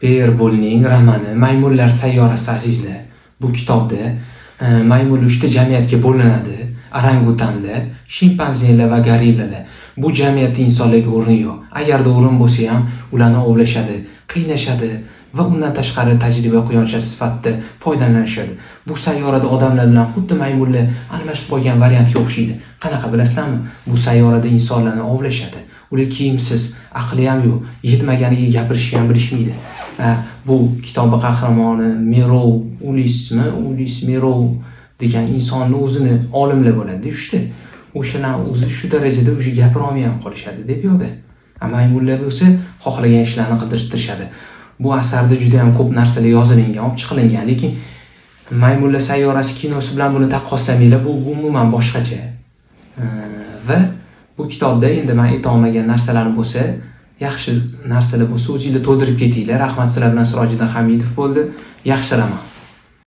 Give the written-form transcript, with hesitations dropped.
Beerbolning romani Maymunlar sayyorasi azizlar. Bu kitobda maymunlar 3 ta jamiyatga bo'linadi. Orangutanlar, shimpanzelar va gorillalar. Bu jamiyatda insonlarga o'rin yo'q. Agarda o'rin bo'lsa ham, ularni ovlashadi, qiynashadi va undan tashqari tajriba quyonchasi sifatida foydalanishadi. Bu sayyorada odamlar bilan xuddi maymunlar almashib qolgan variantga o'xshaydi. Qanaqa bilasizlarmi? Bu sayyorada insonlarni ovlashadi. Ular kiyimsiz, aqli ham yo'q, yetmaganiga gapirishni ham bilishmaydi. Bu kitob qahramoni Ulis Merov degan insonni o'zini olimlar bo'ladi, ishda. O'shalar o'zi shu darajada o'sha gapira olmay ham qolishadi deb yozdi. Maymunlar bo'lsa xohlagan ishlarni qidirishtirishadi. Bu asarda juda ham ko'p narsalar yozilingan, olib chiqilingan, lekin Maymunlar sayyorasi kinosi bilan buni taqqoslamanglar, bu umuman boshqacha. Va bu kitobda endi men ayta olmagan narsalarim bo'lsa, yaxshi narsalar bo'lsa o'zingizlar to'ldirib ketinglar. Rahmat, sizlar bilan Sirojiddin Hamidov bo'ldi. Yaxshi rahmat.